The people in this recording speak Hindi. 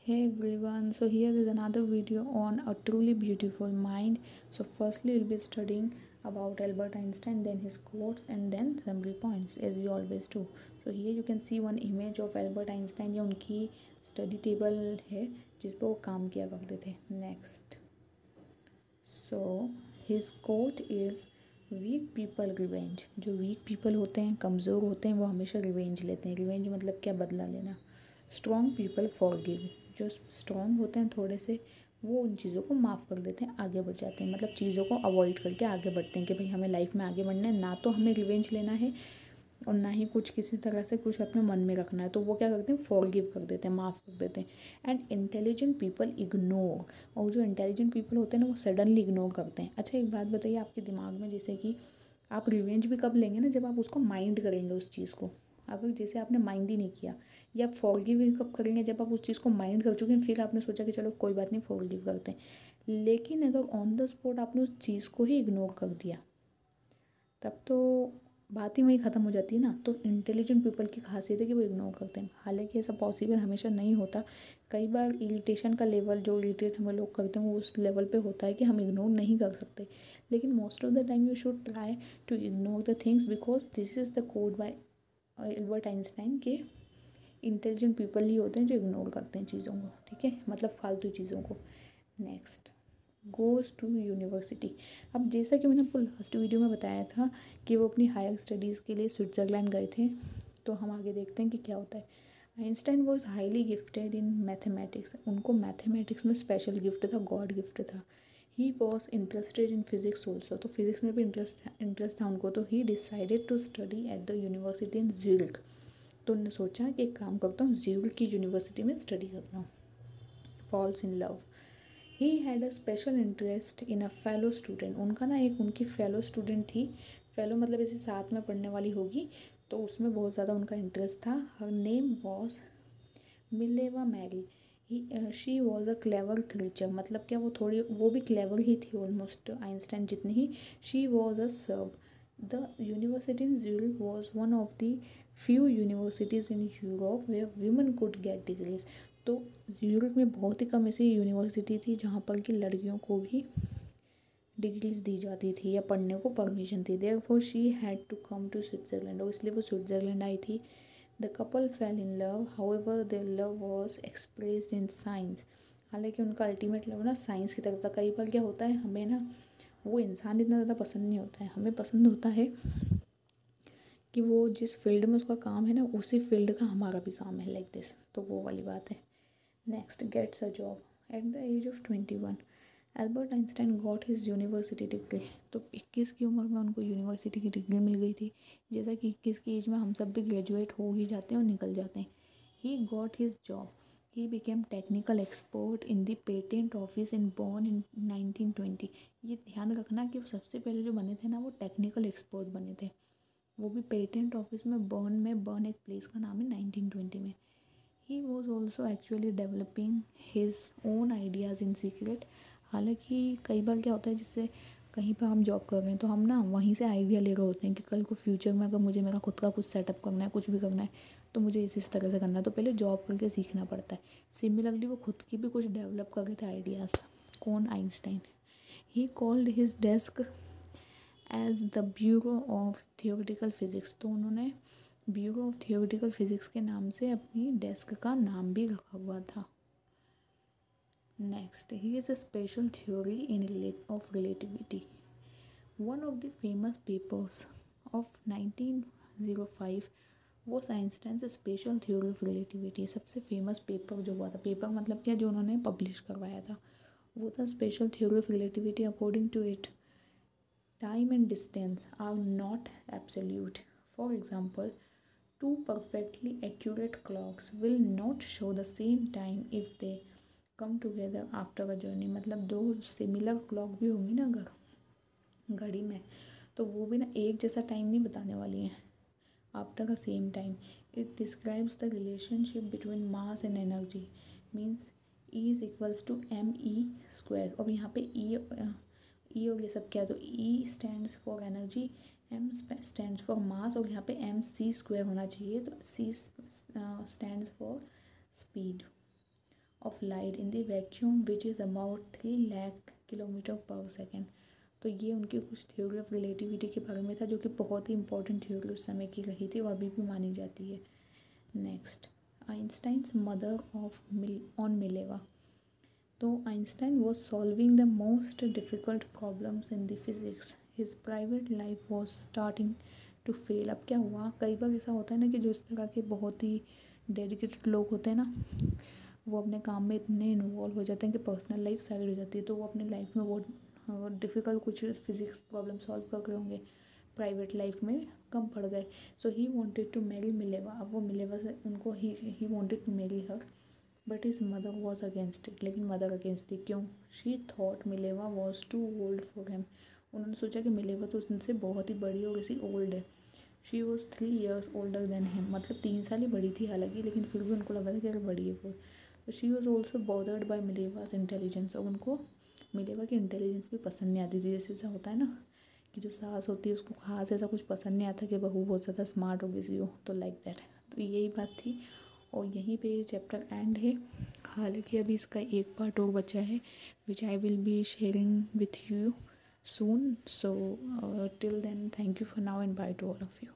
Hey everyone, so here is another video on a truly beautiful mind. So firstly we'll be studying about Albert Einstein, then his quotes and then summary points as we always do. So here you can see one image of Albert Einstein, ये उनकी स्टडी टेबल है जिस पर वो काम किया करते थे. Next, so his quote is weak people revenge. जो वीक पीपल होते हैं, कमज़ोर होते हैं, वो हमेशा रिवेंज लेते हैं. रिवेंज मतलब क्या? बदला लेना. Strong people forgive. जो स्ट्रॉन्ग होते हैं थोड़े से, वो उन चीज़ों को माफ़ कर देते हैं, आगे बढ़ जाते हैं. मतलब चीज़ों को अवॉइड करके आगे बढ़ते हैं कि भाई हमें लाइफ में आगे बढ़ना है, ना तो हमें रिवेंज लेना है और ना ही कुछ किसी तरह से कुछ अपने मन में रखना है. तो वो क्या करते हैं? फॉरगिव कर देते हैं, माफ़ कर देते हैं. And intelligent people ignore. और जो इंटेलिजेंट पीपल होते हैं ना, वो सडनली इग्नोर करते हैं. अच्छा, एक बात बताइए, आपके दिमाग में जैसे कि आप रिवेंज भी कब लेंगे ना? जब आप उसको माइंड करेंगे उस चीज़ को. अगर जैसे आपने माइंड ही नहीं किया, या फॉरगिव भी कब करेंगे? जब आप उस चीज़ को माइंड कर चुके हैं, फिर आपने सोचा कि चलो कोई बात नहीं, फॉरगिव करते हैं. लेकिन अगर ऑन द स्पॉट आपने उस चीज़ को ही इग्नोर कर दिया, तब तो बात ही वहीं ख़त्म हो जाती है ना. तो इंटेलिजेंट पीपल की खासियत है कि वो इग्नोर करते हैं. हालांकि ऐसा पॉसिबल हमेशा नहीं होता. कई बार इरिटेशन का लेवल, जो इरिटेट हमें लोग करते हैं, वो उस लेवल पे होता है कि हम इग्नोर नहीं कर सकते. लेकिन most of the time you should try to ignore the things, because this is the code by Albert Einstein के इंटेलिजेंट पीपल ही होते हैं जो इग्नोर करते हैं चीज़ों को. ठीक है, मतलब फालतू चीज़ों को. Next, goes to university. अब जैसा कि मैंने आपको लास्ट वीडियो में बताया था कि वो अपनी हायर स्टडीज़ के लिए स्विट्ज़रलैंड गए थे, तो हम आगे देखते हैं कि क्या होता है. Einstein was highly gifted in mathematics. उनको मैथमेटिक्स में स्पेशल गिफ्ट था, गॉड गिफ्ट था. He was interested in physics also. तो फिजिक्स में भी इंटरेस्ट था उनको. तो he decided to study at the university in Zurich. तो उन्होंने सोचा कि एक काम करता हूँ, ज्यूरिख की यूनिवर्सिटी में स्टडी करता हूँ. Falls in love. He had a special interest in a fellow student. उनका ना एक उनकी फेलो स्टूडेंट थी. फेलो मतलब ऐसे साथ में पढ़ने वाली होगी, तो उसमें बहुत ज़्यादा उनका इंटरेस्ट था. Her name was Mileva Mary. He she was a clever creature. मतलब क्या, वो भी क्लेवर ही थी ऑलमोस्ट आइंस्टाइन जितनी ही. She was a Serb. The university in Zurich was one of the few universities in Europe where women could get degrees. तो यूरोप में बहुत ही कम ऐसी यूनिवर्सिटी थी जहाँ पर कि लड़कियों को भी डिग्रीज दी जाती थी या पढ़ने को परमिशन थी. Therefore she had to come to Switzerland. और इसलिए वो स्विट्ज़रलैंड आई थी. The couple fell in love. However their love was expressed in science. हालांकि उनका अल्टीमेट लव ना साइंस की तरफ था. कई बार क्या होता है, हमें ना वो इंसान इतना ज़्यादा पसंद नहीं होता है. हमें पसंद होता है कि वो जिस फील्ड में उसका काम है ना, उसी फील्ड का हमारा भी काम है, लाइक दिस. तो वो वाली बात है. Next, gets a job. At the age of 21 Albert Einstein got his university degree. तो 21 की उम्र में उनको यूनिवर्सिटी की डिग्री मिल गई थी. जैसा कि 21 की एज में हम सब भी ग्रेजुएट हो ही जाते हैं और निकल जाते हैं. He got his job. He became technical expert in the patent office in born in 1920. ये ध्यान रखना कि वो सबसे पहले जो बने थे ना, वो टेक्निकल एक्सपर्ट बने थे. वो भी पेटेंट ऑफिस में, बर्न एक प्लेस का नाम है, 1920 में. He was also actually developing his own ideas in secret. हालांकि कई बार क्या होता है, जिससे कहीं पर हम जॉब कर रहे हैं तो हम ना वहीं से आइडिया ले रहे होते हैं कि कल को फ्यूचर में अगर मुझे मेरा खुद का कुछ सेटअप करना है, कुछ भी करना है, तो मुझे इस तरह से करना है. तो पहले जॉब करके सीखना पड़ता है. सिमिलरली वो खुद की भी कुछ डेवलप कर रहे थे आइडियाज़. कौन? Einstein. He called his desk as the bureau of theoretical physics. तो उन्होंने ब्यूरो ऑफ थियोरेटिकल फिज़िक्स के नाम से अपनी डेस्क का नाम भी रखा हुआ था. Next, he is a special theory in of relativity. One of the famous papers of 1905 वो आइंस्टाइन से स्पेशल थ्योरी ऑफ रिलेटिविटी. सबसे फेमस पेपर जो हुआ था, पेपर मतलब क्या, जो उन्होंने पब्लिश करवाया था, वो था special theory of relativity. According to it, time and distance are not absolute. For example, two perfectly accurate clocks will not show the same time if they come together after a journey. मतलब दो सिमिलर क्लॉक भी होंगी ना अगर घड़ी में, तो वो भी ना एक जैसा टाइम नहीं बताने वाली हैं after the same time. It describes the relationship between mass and energy. Means E is equals to me². और यहाँ पे ई और ये सब क्या है, तो E stands for energy, M stands for mass, और यहाँ पे MC² होना चाहिए. तो C stands for speed. of light in the vacuum which is about 3 lakh kilometre पर सेकेंड। तो ये उनकी कुछ थ्योरी ऑफ रिलेटिविटी के बारे में था, जो कि बहुत ही इंपॉर्टेंट थ्योरी उस समय की रही थी और अभी भी मानी जाती है। Next, Einstein's mother of on Mileva. तो Einstein was solving the most difficult problems in the physics, his private life was starting to fail. अब क्या हुआ, कई बार ऐसा होता है ना कि जो इस तरह के बहुत ही डेडिकेटेड लोग होते हैं ना, वो अपने काम में इतने इन्वॉल्व हो जाते हैं कि पर्सनल लाइफ साइड हो जाती है। तो वो अपने लाइफ में बहुत डिफ़िकल्ट कुछ फिज़िक्स प्रॉब्लम सॉल्व कर रहे होंगे, प्राइवेट लाइफ में कम पड़ गए। So he wanted to marry Mileva. अब वो मिलेवा से उनको he wanted to marry her, but his mother was against it. लेकिन मदर अगेंस्ट थी। क्यों? She thought Mileva was too old for him. उन्होंने सोचा कि मिलेवा तो उनसे बहुत ही बड़ी और ऐसी ओल्ड है। She was 3 years older than him, मतलब 3 साल ही बड़ी थी हालांकि, लेकिन फिर भी उनको लगा था कि अगर बड़ी है वो। तो she was also bothered by Mileva's intelligence. और उनको मिलेवा की इंटेलिजेंस भी पसंद नहीं आती थी। जैसे ऐसा होता है ना कि जो सास होती है उसको खास ऐसा कुछ पसंद नहीं आता कि बहू बहुत ज़्यादा स्मार्ट हो किसी हो, तो लाइक दैट। तो यही बात थी और यहीं पे चैप्टर एंड है। हालांकि अभी इसका एक पार्ट और बचा है which I will be sharing with you soon. So till then, thank you for now and bye to all of you.